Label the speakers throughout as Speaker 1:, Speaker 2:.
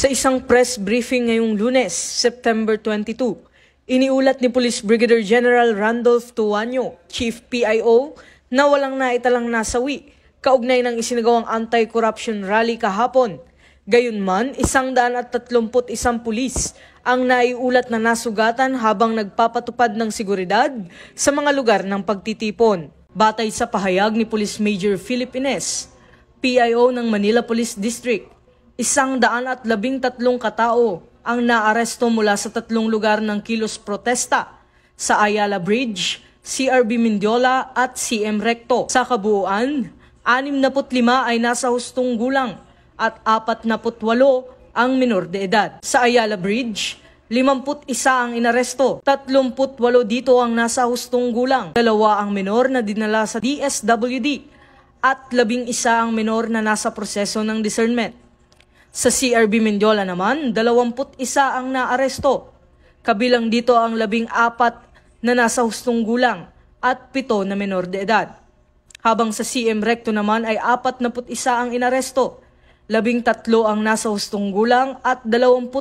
Speaker 1: Sa isang press briefing ngayong Lunes, September 22, iniulat ni Police Brigadier General Randolph Tuanyo, Chief PIO, na walang naitalang nasawi kaugnay ng isinagawang anti-corruption rally kahapon. Gayunman, 131 pulis ang naiulat na nasugatan habang nagpapatupad ng seguridad sa mga lugar ng pagtitipon. Batay sa pahayag ni Police Major Philip Ines, PIO ng Manila Police District, 113 katao ang naaresto mula sa 3 lugar ng kilos protesta sa Ayala Bridge, CRB Mendiola at CM Recto. Sa kabuuan, 65 ay nasa hustong gulang at 48 ang minor de edad. Sa Ayala Bridge, 51 ang inaresto, 38 dito ang nasa hustong gulang, 2 ang minor na dinala sa DSWD at 11 ang minor na nasa proseso ng discernment. Sa CRB Mendiola naman, 21 ang naaresto. Kabilang dito ang 14 na nasa hustong gulang at 7 na menor de edad. Habang sa CM Recto naman ay 41 ang inaresto, 13 ang nasa hustong gulang at 28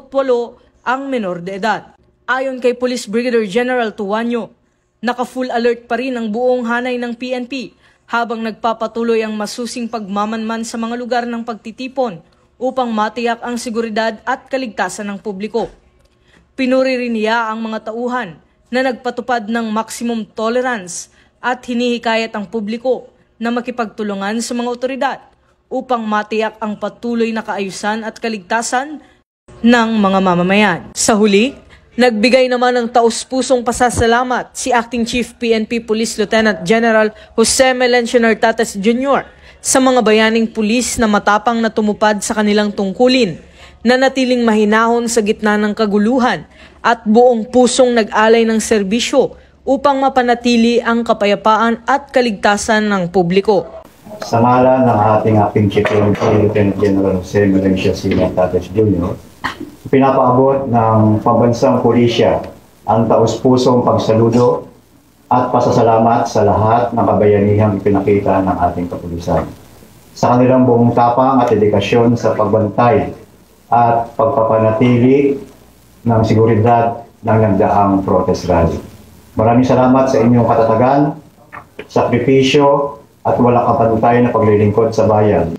Speaker 1: ang menor de edad. Ayon kay Police Brigadier General Tuanyo, naka-full alert pa rin ang buong hanay ng PNP habang nagpapatuloy ang masusing pagmamanman sa mga lugar ng pagtitipon upang matiyak ang seguridad at kaligtasan ng publiko. Pinuri rin niya ang mga tauhan na nagpatupad ng maximum tolerance at hinihikayat ang publiko na makipagtulungan sa mga otoridad upang matiyak ang patuloy na kaayusan at kaligtasan ng mga mamamayan. Sa huli, nagbigay naman ng taus-pusong pasasalamat si Acting Chief PNP Police Lieutenant General Jose Melencio Nartates Jr. sa mga bayaning pulis na matapang na tumupad sa kanilang tungkulin, na natiling mahinahon sa gitna ng kaguluhan at buong pusong nag-alay ng serbisyo upang mapanatili ang kapayapaan at kaligtasan ng publiko.
Speaker 2: Sa ngalan ng ating Acting Chief PNP Lieutenant General Jose Melencio Nartates Jr., pinapaabot ng pambansang pulisya ang taus-pusong pagsaludo at pasasalamat sa lahat ng kabayanihang ipinakita ng ating kapulisan sa kanilang buong tapang at dedikasyon sa pagbantay at pagpapanatili ng seguridad ng nagdaang protest rally. Maraming salamat sa inyong katatagan, sakripisyo at walang kapantay na paglilingkod sa bayan.